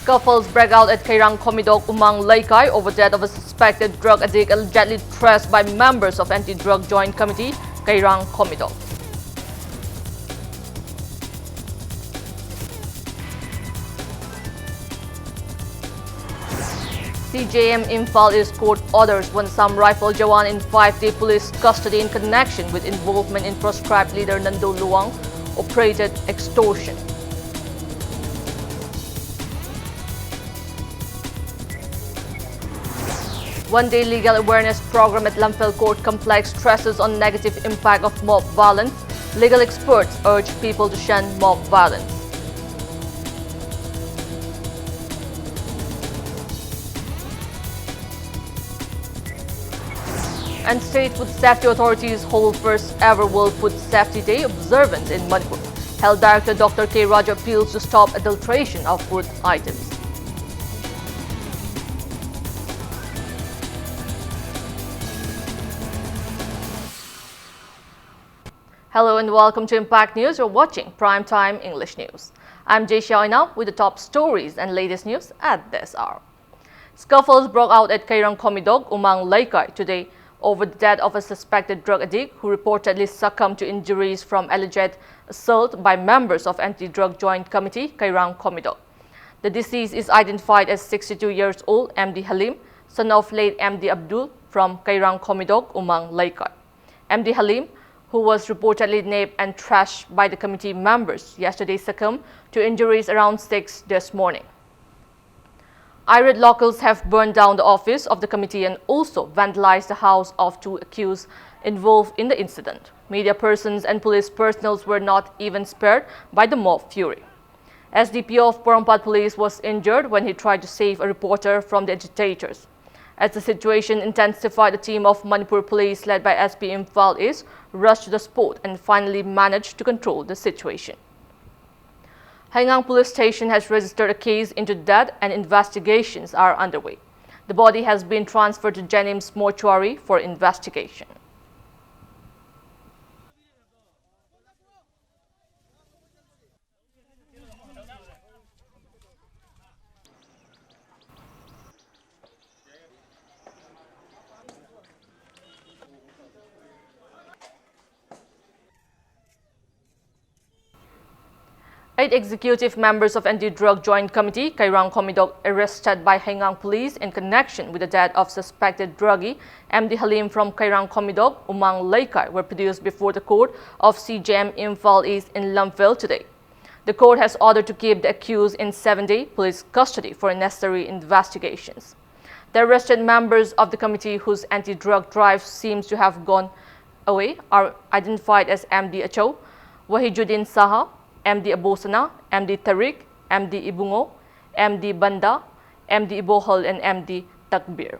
Scuffles break out at Kairang Komidok Umang Laikai over death of a suspected drug addict allegedly traced by members of Anti-Drug Joint Committee, Kairang Komidok. CJM Imphal East Court orders Wansam Rifle Jawan in 5-day police custody in connection with involvement in proscribed leader Nando Luang operated extortion. One-day legal awareness program at Lamphel Court Complex stresses on negative impact of mob violence. Legal experts urge people to shun mob violence. And State Food Safety Authorities hold first ever World Food Safety Day observance in Manipur. Health Director Dr. K. Raja appeals to stop adulteration of food items. Hello and welcome to Impact News. You're watching Primetime English News. I'm Jay Xiaoina with the top stories and latest news at this hour. Scuffles broke out at Kairang Komidok, Umang Laikai today over the death of a suspected drug addict who reportedly succumbed to injuries from alleged assault by members of Anti-Drug Joint Committee, Kairang Komidok. The deceased is identified as 62 years old MD Halim, son of late MD Abdul from Kairang Komidok, Umang Laikai. MD Halim, who was reportedly napped and trashed by the committee members yesterday, succumbed to injuries around 6 this morning. Irate locals have burned down the office of the committee and also vandalized the house of 2 accused involved in the incident. Media persons and police personnel were not even spared by the mob fury. SDPO of Porompat Police was injured when he tried to save a reporter from the agitators. As the situation intensified, the team of Manipur Police led by SP Imphal East rushed to the spot and finally managed to control the situation. Haingang Police Station has registered a case into death and investigations are underway. The body has been transferred to Jennings mortuary for investigation. Eight executive members of Anti-Drug Joint Committee, Kairang Komidok, arrested by Haingang Police in connection with the death of suspected druggie MD Halim from Kairang Komidok, Umang Laikai, were produced before the court of CJM Imphal East in Lamphel today. The court has ordered to keep the accused in 7-day police custody for necessary investigations. The arrested members of the committee whose anti-drug drive seems to have gone away are identified as MD Acho, Wahijuddin Saha, MD Abosana, MD Tariq, MD Ibungo, MD Banda, MD Ibohol, and MD Takbir.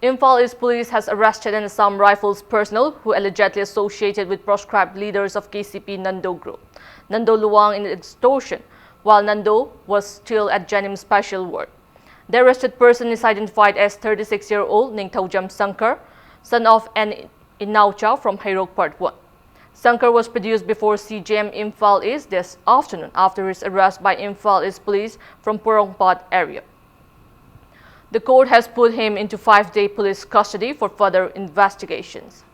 Imphal East Police has arrested an Assam Rifles personnel who allegedly associated with proscribed leaders of KCP Nando Group, Nando Luang in extortion, while Nando was still at Janim Special Ward. The arrested person is identified as 36-year-old Ningthaujam Sankar, son of an Inaucha from Hairok Part 1. Sankar was produced before CJM Imphal East this afternoon after his arrest by Imphal East Police from Porongpat area. The court has put him into 5-day police custody for further investigations.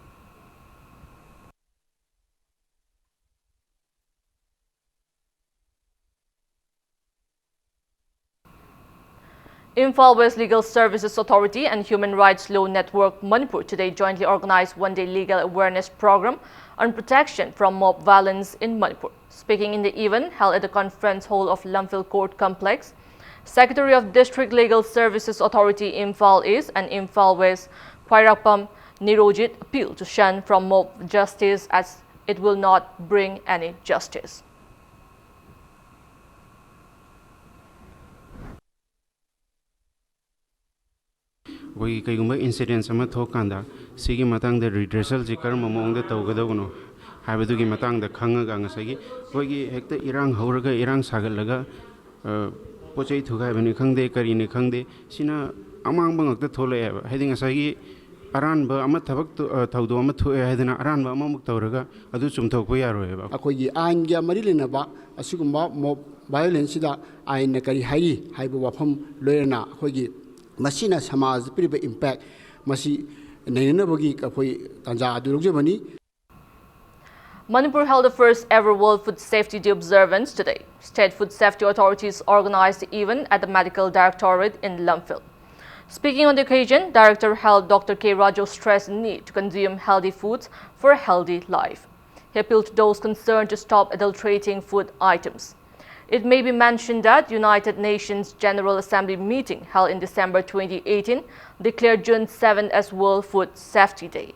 Imphal West Legal Services Authority and Human Rights Law Network Manipur today jointly organized one-day legal awareness program on protection from mob violence in Manipur. Speaking in the event held at the conference hall of Lamphel Court Complex, Secretary of District Legal Services Authority Imphal East and Imphal West Kwairapam Nirojit appealed to shun from mob justice as it will not bring any justice. We incidents ama thokanda sigi matang the redressal jikar mamong the tawgadawno habedugi matang the khanga gang sagi we hekta irang horaga irang sagalaga pochai thuga bani khangde kari ne khangde sina amang bangak the thole heading asagi ꯑꯔꯥꯟꯕ ꯑꯃ ꯊꯧꯗꯣꯛ ꯑꯃ ꯊꯣꯛꯑꯦ ꯍꯥꯏꯗꯅ ꯑꯔꯥꯟꯕ ꯑꯃꯃꯨꯛ ꯇꯧꯔꯒ ꯑꯗꯨ ꯆꯨꯝꯊꯣꯛꯄ ꯌꯥꯔꯣꯏꯕ ꯑꯩꯈꯣꯏꯒꯤ ꯑꯥꯏꯟꯒ ꯃꯔꯤ ꯂꯩꯅꯕ ꯑꯁꯤꯒꯨꯝꯕ ꯃꯣb ꯚꯥꯏꯑꯣꯂꯦꯟꯁꯁꯤꯗ ꯑꯥꯏꯟꯅ ꯀꯔꯤ ꯍꯥꯏꯔꯤ ꯍꯥꯏꯕ ꯋꯥꯐꯝ ꯂꯣꯏꯅꯅ ꯑꯩꯈꯣꯏꯒꯤ ꯃꯁꯤꯅ ꯁꯃꯥꯖꯗ ꯄꯤꯔꯤꯕ ꯏꯝꯄꯦꯛ ꯃꯁꯤ ꯅꯩꯅꯅꯕꯒꯤ ꯑꯩꯈꯣꯏ ꯇꯥꯟꯖꯥ ꯑꯗꯨ ꯂꯧꯖꯕꯅꯤ. Manipur held the first ever World Food Safety Day observance today. State Food Safety Authorities organized the event at the Medical Directorate in Lumphill. Speaking on the occasion, Director Health Dr. K. Rajo stressed the need to consume healthy foods for a healthy life. He appealed to those concerned to stop adulterating food items. It may be mentioned that United Nations General Assembly meeting held in December 2018 declared June 7 as World Food Safety Day.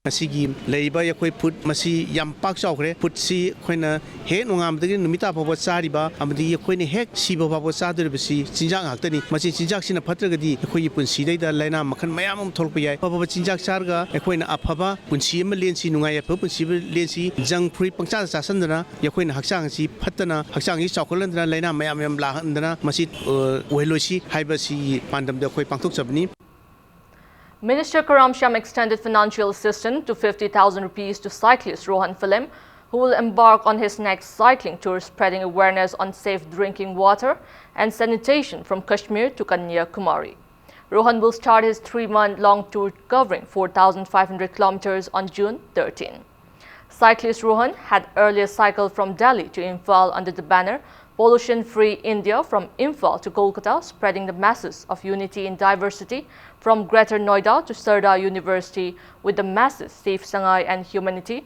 Masigi leiba yakoi put masi yam pak chawkre put si khoina he nongam de numita phawa chariba amadi yakoi hek siba phawa chadur bisi chinjak haktani masi chinjak sina phatragadi yakoi punsi dai da laina makhan mayam am tholpa yai phawa chinjak charga yakoi na aphaba punsi am lensi nungai apha punsi lensi jang free pangcha chasandana yakoi na hakchang si phatana hakchang gi chawkholandana laina mayam yam la handana masi oilosi haiba si pandam de khoi pangthok chabni. Minister Karam Shyam extended financial assistance to 50,000 rupees to cyclist Rohan Philim, who will embark on his next cycling tour spreading awareness on safe drinking water and sanitation from Kashmir to Kanyakumari. Rohan will start his 3-month-long tour covering 4,500 kilometers on June 13. Cyclist Rohan had earlier cycled from Delhi to Imphal under the banner Pollution-Free India from Imphal to Kolkata, spreading the message of unity in diversity from Greater Noida to Sardar University with the message Safe Sangai and Humanity,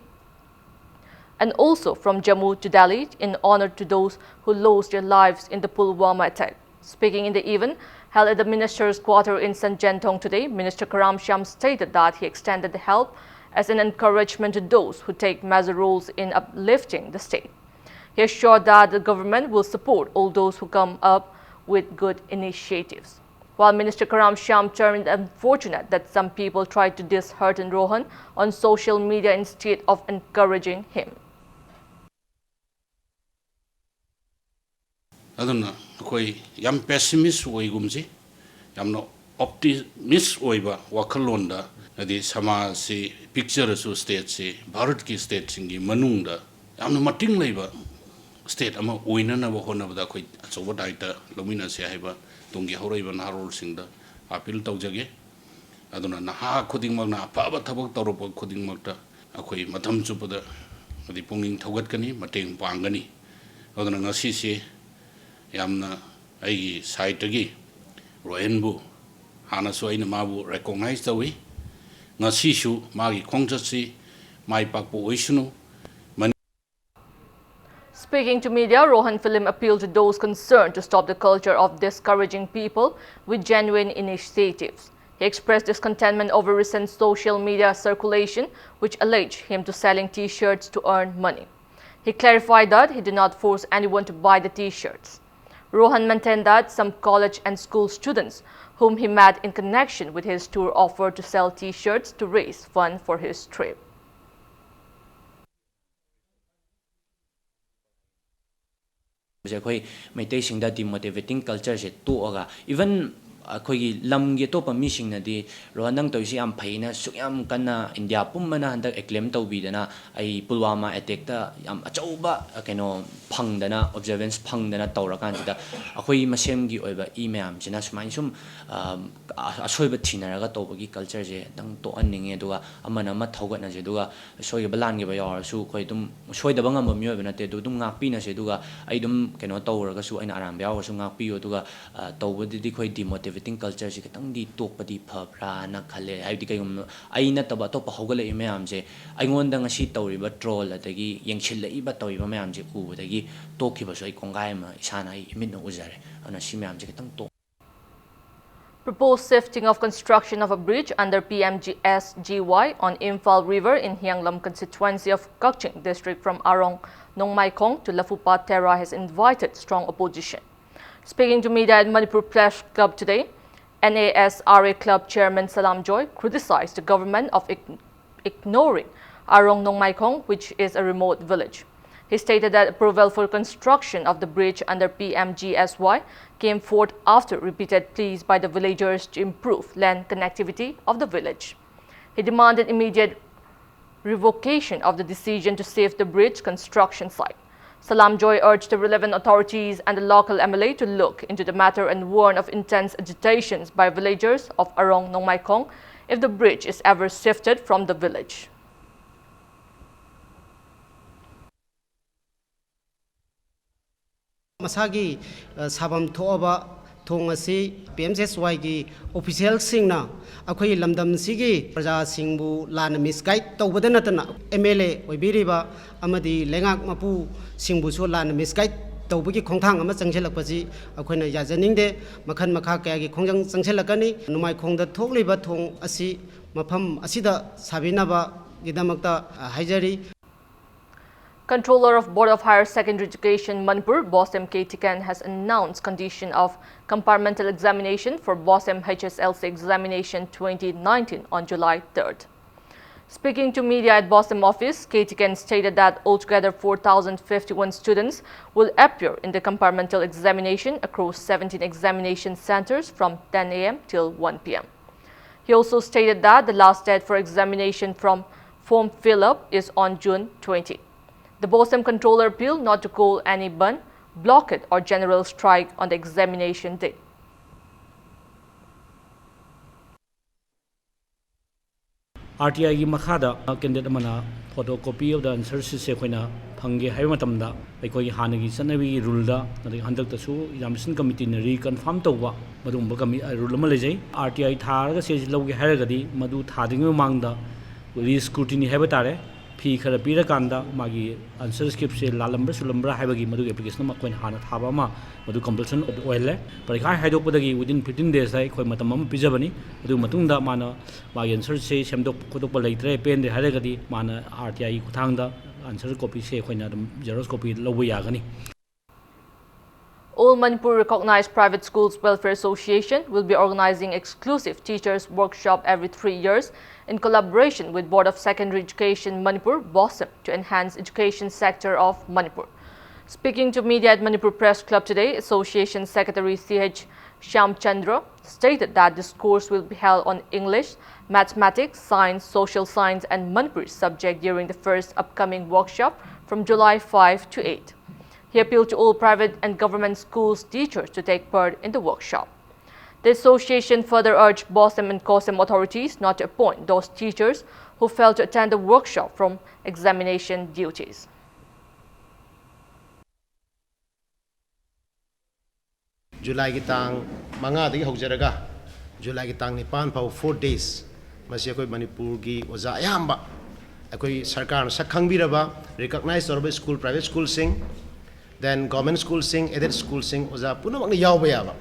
and also from Jammu to Delhi in honor to those who lost their lives in the Pulwama attack. Speaking in the event held at the Minister's quarter in St. Jentong today, Minister Karam Shyam stated that he extended the help as an encouragement to those who take major roles in uplifting the state. He assured that the government will support all those who come up with good initiatives. While Minister Karam Shyam termed it unfortunate that some people tried to dishearten Rohan on social media instead of encouraging him. Aduna koi yam pessimist oigumji yamno optimist oiba wakalonda adi samaj se picture su state se bharat ki state singi manungda yamno mating leiba state ama oina na hona bada koi achoba daita lomina se haiba tungi horaiba narol singda appeal tawjage aduna naha khuding magna apaba thabak tawropa khuding magta akoi matham chupada adi punging thogat kani mateng pangani aduna ngasi se yamna ai site gi roenbu hana so ina mabu recognize tawi ngasi shu magi khongjasi mai pakpo oisunu. Speaking to media, Rohan Philim appealed to those concerned to stop the culture of discouraging people with genuine initiatives. He expressed discontentment over recent social media circulation, which alleged him to selling T-shirts to earn money. He clarified that he did not force anyone to buy the T-shirts. Rohan maintained that some college and school students whom he met in connection with his tour offered to sell T-shirts to raise funds for his trip. Koi Meitei sing da demotivating culture se to oga even khoi lam ge to pa mi sing na di ronang to si am phaina suyam kana India pummana handak acclaim to bi dana ai Pulwama attack ta yam achauba keno phangdana observance phangdana tawrakan da akhoi masem gi oiba e mayam sina sumain sum asoiba thinaraga tobagi culture je dang to anninge duga amana ma thogat na je duga soi balan ge ba yar su khoi dum soi da bangam mi oiba na te du dum ngak pi na se duga ai dum keno tawraga su aina aram yaw su ngak pi duga tawbadi di khoi demotivating culture se ketang di tokpadi phabra na khale ai di kaigum aina taba to pa hogale mayam je aingon da ngasi tawriba troll adagi yengchil lai ba tawiba mayam je ku dagi tokhi ba soi kongai ma isana ai min no uzare ana si mayam je ketang to. Proposed shifting of construction of a bridge under PMGSGY on Imphal River in Hianglam constituency of Kakching district from Arong Nongmaikong to Lafupa Tera has invited strong opposition. Speaking to media at Manipur Press Club today, NASRA Club Chairman Salam Joy criticized the government of ignoring Arong Nongmaikong, which is a remote village. He stated that approval for construction of the bridge under PMGSY came forth after repeated pleas by the villagers to improve land connectivity of the village. He demanded immediate revocation of the decision to save the bridge construction site. Salam Joy urged the relevant authorities and the local MLA to look into the matter and warned of intense agitations by villagers of Arong Nongmaikong if the bridge is ever shifted from the village. Masagi sabam thoaba thong asi PMSY gi official singna akhoi lamdam sigi praja singbu lan misguide tawbada natana MLA oibiriba amadi lengak mapu singbu so lan misguide tawbagi khongthang ama changselakpaji akhoina yajaningde makhan makha kaya gi khongjang changselakani numai khongda thokliba thong asi mafam asida sabinaba gidamakta haijari. Controller of Board of Higher Secondary Education Manipur, Bosem K. Tikan, has announced condition of compartmental examination for Bosem HSLC examination 2019 on July 3rd. Speaking to media at Bosem office, K. Tikan stated that altogether 4,051 students will appear in the compartmental examination across 17 examination centers from 10 a.m. till 1 p.m. He also stated that the last date for examination from form fill-up is on June 20. The Bosem controller appealed not to call any ban, blockade or general strike on the examination date. RTI gi makhada candidate amana photocopy of the answers se khoina phange hai matamda aikoi hanagi chanawi rule da handak ta su examination committee na reconfirm tawwa madumba rule ama lejai RTI tharaga se lawge haragadi madu thading mangda re-scrutiny haiba tare fee khara pira kanda magi answer script se lalambra sulambra haibagi madu application ma koin hana thaba ma madu compulsion oile parikha haidok padagi within 15 days ai khoi matam am pijabani adu matungda mana magi answer se semdok khodok pa leitre pen de haragadi mana RTI kuthangda answer copy se khoina xerox copy lobu yagani. All Manipur recognized private schools welfare association will be organizing exclusive teachers workshop every 3 years in collaboration with Board of Secondary Education Manipur Bosem to enhance education sector of Manipur. Speaking to media at Manipur Press Club today, Association Secretary CH Shyamchandra stated that this course will be held on English, mathematics, science, social science and Manipuri subject during the first upcoming workshop from July 5 to 8. He appealed to all private and government schools teachers to take part in the workshop. The association further urged Bosem and Kosem authorities not to appoint those teachers who failed to attend the workshop from examination duties. July ki tang manga dagi hojaraga July ki tang nipan pau 4 days masi akoi Manipur gi oza ayamba akoi sarkar na sakhangbiraba recognized orba school private school sing then government school sing aided school sing oza punamak ni yaw bayaba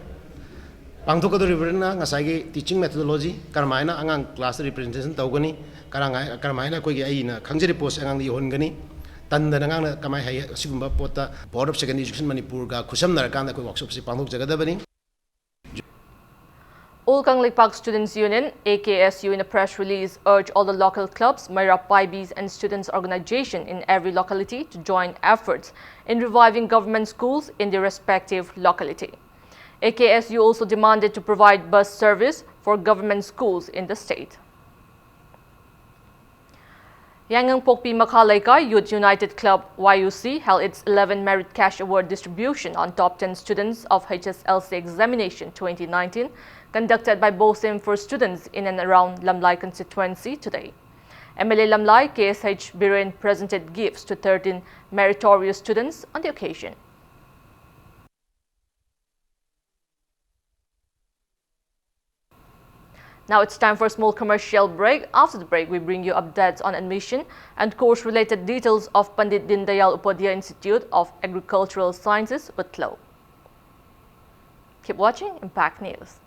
pangthokadoribna ngasai teaching methodology karmaina angang class representation tawgani karmaina koi gi aina khangjeri post angang di hongani tandana ngang kamai hai sigumba pota Board of Secondary Education Manipur ga khusamnar kan koi workshop si pangthok jagadabani. All Kanglik Park Students Union, AKSU, in a press release urged all the local clubs, Mayra Paibis and students' organization in every locality to join efforts in reviving government schools in their respective locality. AKSU also demanded to provide bus service for government schools in the state. Yangon Pokpi Makhalaika Youth United Club YUC held its 11 Merit Cash Award distribution on top 10 students of HSLC examination 2019 conducted by Bosem for students in and around Lamlai constituency today. MLA Lamlai KSH Biren presented gifts to 13 meritorious students on the occasion. Now it's time for a small commercial break. After the break, we bring you updates on admission and course-related details of Pandit Dindayal Upadhyay Institute of Agricultural Sciences, Utlo. Keep watching Impact News.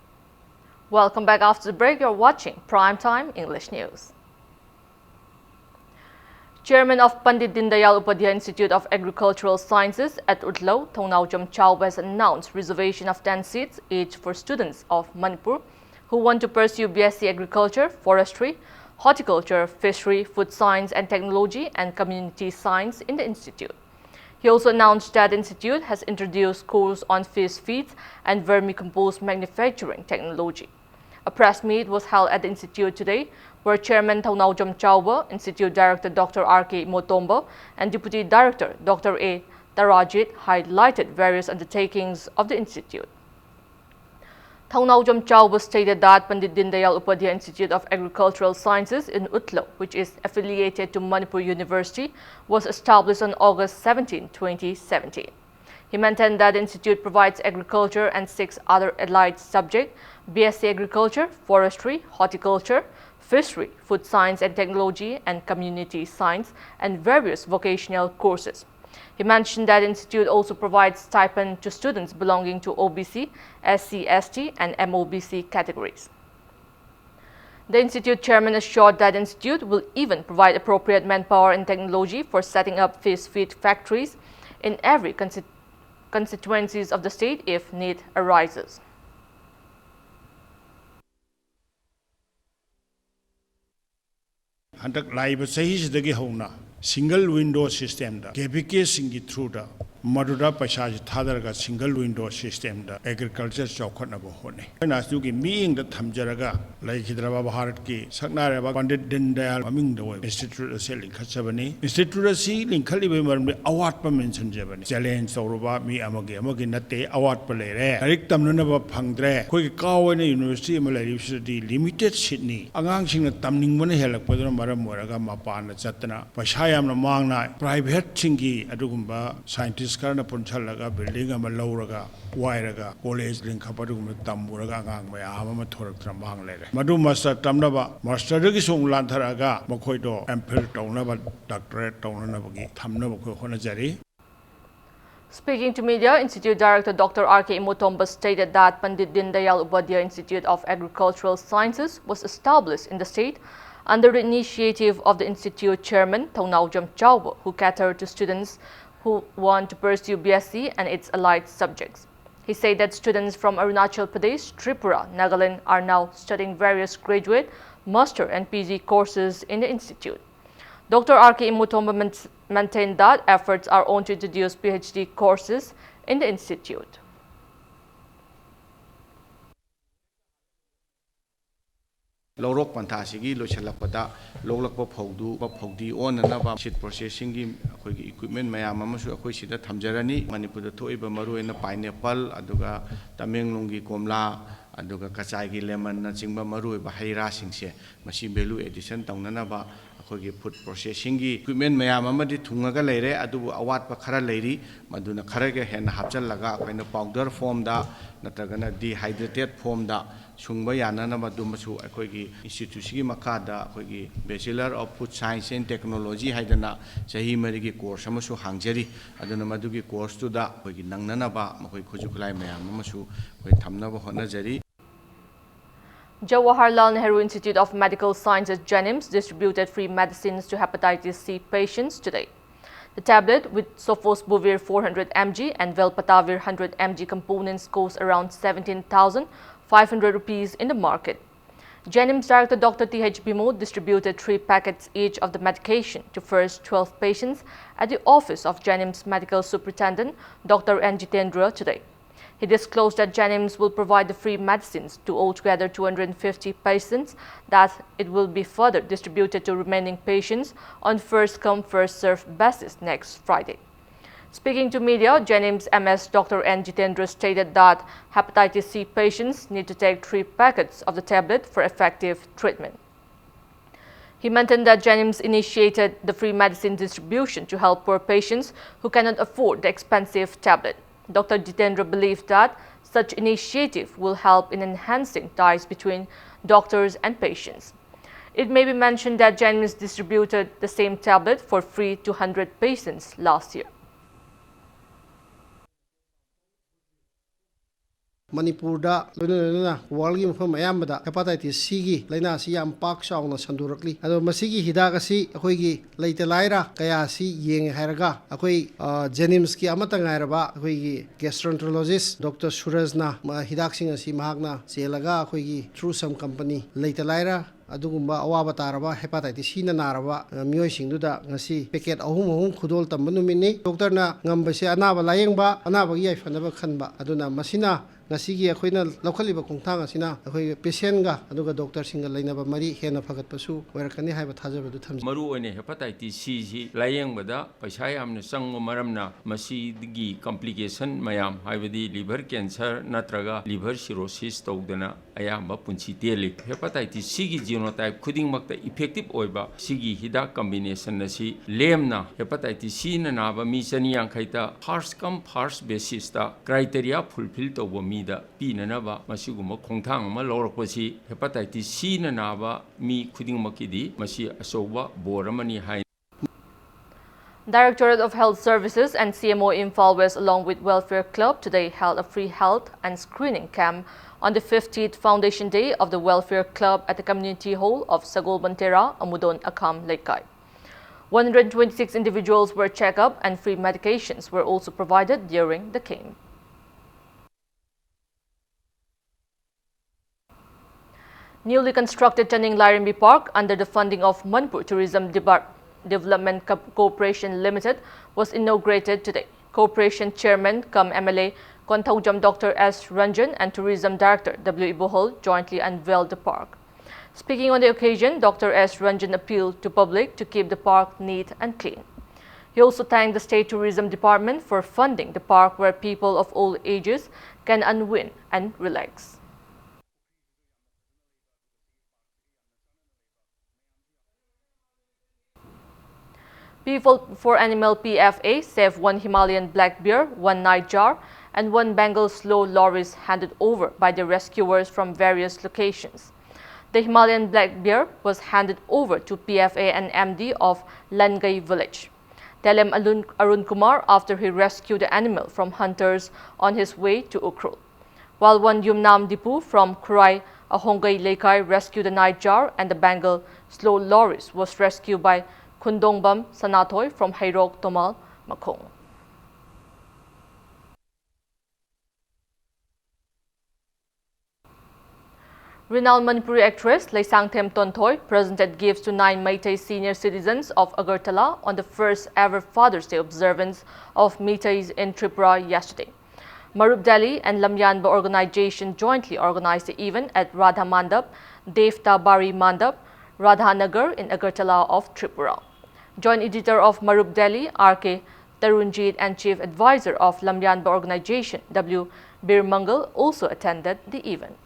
Welcome back after the break. You're watching Primetime English News. Chairman of Pandit Dindayal Upadhyay Institute of Agricultural Sciences at Utlo, Thongnaujam Chow, has announced reservation of 10 seats each for students of Manipur who want to pursue BSc Agriculture, Forestry, Horticulture, Fishery, Food Science and Technology and Community Science in the institute. He also announced that the institute has introduced courses on fish feeds and vermicompost manufacturing technology. A press meet was held at the institute today, where Chairman Thaunaujam Chauba, Institute Director Dr. R.K. Motomba, and Deputy Director Dr. A. Tarajit highlighted various undertakings of the institute. Thaunaujam Chauba stated that Pandit Dindayal Upadhyay Institute of Agricultural Sciences in Utlo, which is affiliated to Manipur University, was established on August 17, 2017. He maintained that the institute provides agriculture and 6 other allied subjects: BSc Agriculture, Forestry, Horticulture, Fishery, Food Science and Technology, and Community Science, and various vocational courses. He mentioned that the institute also provides stipend to students belonging to OBC, SC, ST, and MOBC categories. The institute chairman assured that the institute will even provide appropriate manpower and technology for setting up fish feed factories in every constituencies of the state if need arises. Handak laiba sahisidagi hauna single window system da KPK singi through da maduda paisa thadaraga single window system da agriculture chawkhatnaba hone na sugi meeting da thamjaraga laikhidraba bharat ki saknareba Pandit Dindayal maming da institute ase linkhatchabani institute asi linkhalibe maramde award pa mention jabani challenge tawruba mi amagi natte award pa lere direct tamnunaba phangdre khoi kawana university ama university limited seat ni angang singna tamningbana helakpaduna maram moraga mapana chatna paisa yamna mangna private singi adugumba scientist karna punchalaga building ama lauraga wairaga college link hapadugum tamburaga angang mayam ama thoraktra mang lere madu master tamnaba master gi song lantharaga makhoi do MPhil tawnaba doctorate tawnanabagi thamnaba khoi honajari. Speaking to media, Institute Director Dr. R.K. Motomba stated that Pandit Dindayal Upadhyay Institute of Agricultural Sciences was established in the state under the initiative of the institute chairman Thaunaujam Chauba, who catered to students who want to pursue BSc and its allied subjects. He said that students from Arunachal Pradesh, Tripura, Nagaland are now studying various graduate, master and PG courses in the institute. Dr. R.K. Motomba maintained that efforts are on to introduce PhD courses in the institute. Lorok Pantasi, Lochalapata, Lolakpo Pogdu, Pogdi, on another shit processing equipment, Mayamasu, Akwishida, Tamjarani, Manipur, Toiba Maru, and a pineapple, Aduga, Tamenglungi, Komla, Aduga Kachagi, Lemon, Nachimba Maru, Bahira Singse, Machibelu edition, Taunanaba, put processing equipment, Mayamadi, Tungaga Lere, Adu, Awat Pakara lady, Maduna Karaga, and Hapjalaga, when a powder form da, Natagana dehydrated form da. Sungba yanana madumasu akoigi institution makada akoigi Bachelor of Food Science and Technology haidana sahi marigi course amasu hangjari aduna madugi course to da akoigi nangnana ba makoi khojuklai mayam amasu koi thamnaba honajari. Jawaharlal Nehru Institute of Medical Sciences JANIMS distributed free medicines to hepatitis C patients today. The tablet with Sofosbuvir 400 mg and Velpatavir 100 mg components cost around 17,500 rupees in the market. JANIMS Director Dr. T.H. Bimo distributed 3 packets each of the medication to first 12 patients at the office of JANIMS Medical Superintendent Dr. N. Jitendra today. He disclosed that JANIMS will provide the free medicines to altogether 250 patients, that it will be further distributed to remaining patients on first-come, first-served basis next Friday. Speaking to media, JANIMS MS Dr. N. Jitendra stated that hepatitis C patients need to take 3 packets of the tablet for effective treatment. He maintained that JANIMS initiated the free medicine distribution to help poor patients who cannot afford the expensive tablet. Dr. Jitendra believed that such initiative will help in enhancing ties between doctors and patients. It may be mentioned that JANIMS distributed the same tablet for free to 100 patients last year. Manipurda loina world gi mafam ayambada hepatitis C gi laina si yam pak chauna sandurakli ado masigi hidaka si akoi gi leite laira kaya si yeng hairaga akoi Jenims ki amata ngairaba akoi gi gastroenterologist Dr. Surajna hidak sing asi mahakna chelaga akoi gi through some company leite laira adugumba awaba taraba hepatitis C na naraba mioi singduda ngasi packet ahum khudol tamba numini doctor na ngambase anaba layengba anaba gi yaifanaba khanba aduna masina ngasigi akhoi laukhaliba khongthang asina akhoi patient ga aduga doctor singa lainaba mari hena phagat pasu oirakani haiba thajabadu thamji maru oine hepatitis C ji layengbada paisa yamna sangmo maramna masigi complication mayam haibadi liver cancer natraga liver cirrhosis tawdana ayamba punchi teli hepatitis C gi genotype khuding makta effective oiba sigi hidak combination nasi lemna hepatitis C na naba mi chani yankhaita first come first basis ta criteria fulfill tawbo mi da pinanaba masiguma khongthang ma lawrakpasi hepatitis C na naba mi khuding makidi masi asoba boramani hai. Directorate of Health Services and CMO Imphal West along with Welfare Club today held a free health and screening camp on the 50th Foundation Day of the Welfare Club at the Community Hall of Sagol Bantera, Amudon, Akam, Laikai. 126 individuals were checked up and free medications were also provided during the camp. Newly constructed Channing Lairimbi Park under the funding of Manipur Tourism Development Corporation Limited was inaugurated today. Corporation Chairman cum MLA Konthaujam Dr. S. Ranjan and Tourism Director W. Ibohol jointly unveiled the park. Speaking on the occasion, Dr. S. Ranjan appealed to public to keep the park neat and clean. He also thanked the State Tourism Department for funding the park where people of all ages can unwind and relax. P4 Animal PFA saved 1 Himalayan black bear, 1 nightjar, and 1 Bengal slow loris handed over by the rescuers from various locations. The Himalayan black bear was handed over to PFA and MD of Langai village. Telem Arun Kumar after he rescued the animal from hunters on his way to Ukrul. While 1 Yumnam Dipu from Kurai Ahongai Laikai rescued the nightjar and the Bengal slow loris was rescued by Kundongbam Sanatoy from Hairok Tomal, Makong. Renowned Manipuri actress Leisangthem Tontoy presented gifts to 9 Meitei senior citizens of Agartala on the first ever Father's Day observance of Meiteis in Tripura yesterday. Marup Delhi and Lamyanba organization jointly organized the event at Radha Mandap, Devta Bari Mandap, Radhanagar in Agartala of Tripura. Joint editor of Marup Delhi, R.K. Tarunjit, and chief advisor of Lamyanba organization, W. Bir Mangal, also attended the event.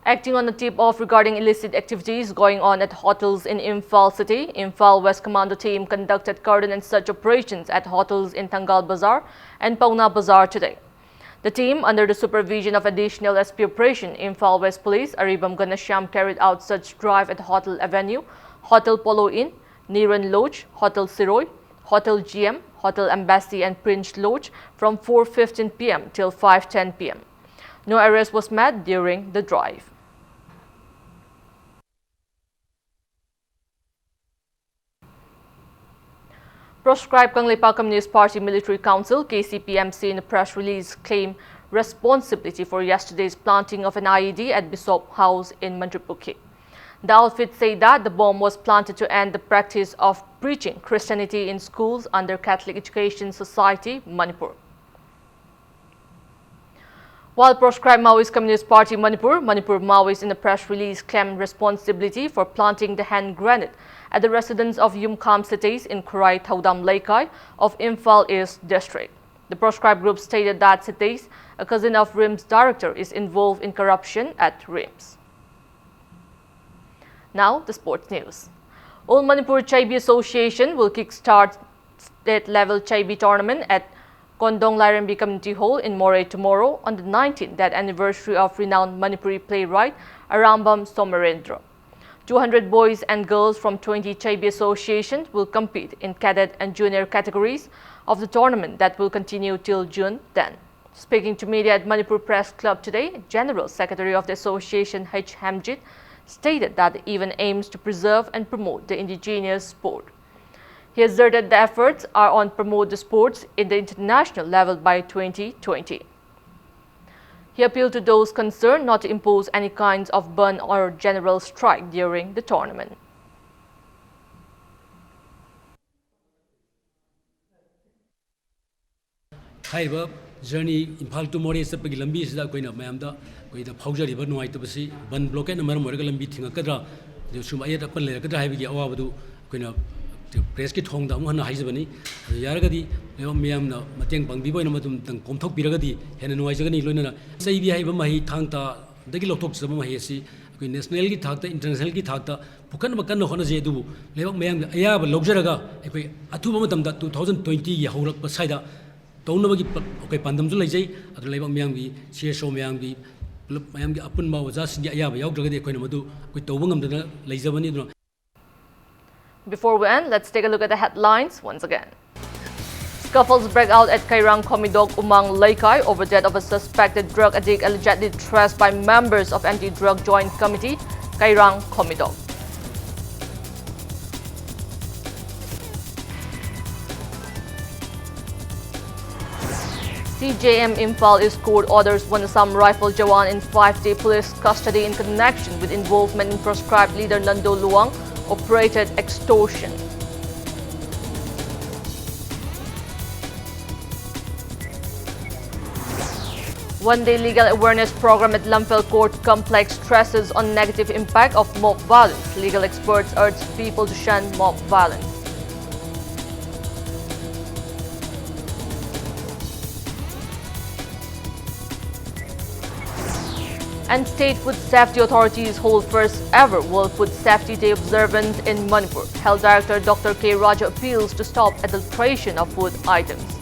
Acting on a tip-off regarding illicit activities going on at hotels in Imphal city, Imphal West Commando team conducted cordon and search operations at hotels in Tangal Bazaar and Pauna Bazaar today. The team, under the supervision of Additional SP Operation Imphal West Police, Aribam Ganashyam, carried out such drive at Hotel Avenue, Hotel Polo Inn, Niran Lodge, Hotel Siroy, Hotel GM, Hotel Embassy and Prince Lodge from 4:15 p.m. till 5:10 p.m. No arrest was made during the drive. Proscribed Kangleipa Communist Party Military Council KCPMC in a press release claimed responsibility for yesterday's planting of an IED at Bishop House in Mantripukhi. The outfit said that the bomb was planted to end the practice of preaching Christianity in schools under Catholic Education Society, Manipur. While proscribed Maoist Communist Party Manipur Maoists in a press release claimed responsibility for planting the hand grenade at the residence of Yumkham cities in Kurai Thaudam Laikai of Imphal East District. The proscribed group stated that Cities, a cousin of RIMS director, is involved in corruption at RIMS. Now, the sports news. All Manipur Chaibi Association will kickstart state-level Chaibi tournament at Kondong Lairimbi Community Hall in Moray tomorrow on the 19th anniversary of renowned Manipuri playwright Arambam Somarendra. 200 boys and girls from 20 Chaibi associations will compete in cadet and junior categories of the tournament that will continue till June 10. Speaking to media at Manipur Press Club today, General Secretary of the association H. Hamjit stated that the event aims to preserve and promote the indigenous sport. He asserted the efforts are on promote the sports in the international level by 2020. He appealed to those concerned not to impose any kinds of ban or general strike during the tournament. Journey Impal to Mori Sapaki Lambi is the Queen of Mamda, with the Pauja River Noitabasi, Ban Block and Maramorical beating a cadra, the Sumayat upon Lakadavi Awadu, Queen of Press Kit Hong down one Hizabani, Yaragadi, Leomiam, Matang Bangibo and Matum, Komtok Biragadi, and Noisagani Luna, say the Ivamahi Tanta, the Gilotok Samahesi, Queen National Gitata, International Gitata, Pukan Makano Honazedu, Leomiam, Ayab, Logeraga, Atumatam that 2020 Yahorak Pasida. Townabagi okay pandam zulai at the labor Miangi, CSO Miangi, Miangi upon Mawazas, Yaba, Yogadi, Quinamadu, with Towangam the Lazavani. Before we end, let's take a look at the headlines once again. Scuffles break out at Kairang Komidog Umang Laikai over death of a suspected drug addict allegedly traced by members of Anti-Drug Joint Committee, Kairang Komidog. CJM Impal is court orders one Assam Rifle Jawan in 5-day police custody in connection with involvement in proscribed leader Nando Luang operated extortion. One-day legal awareness program at Lampel Court Complex stresses on negative impact of mob violence. Legal experts urge people to shun mob violence. And state food safety authorities hold first ever World Food Safety Day observance in Manipur. Health Director Dr. K. Raja appeals to stop adulteration of food items.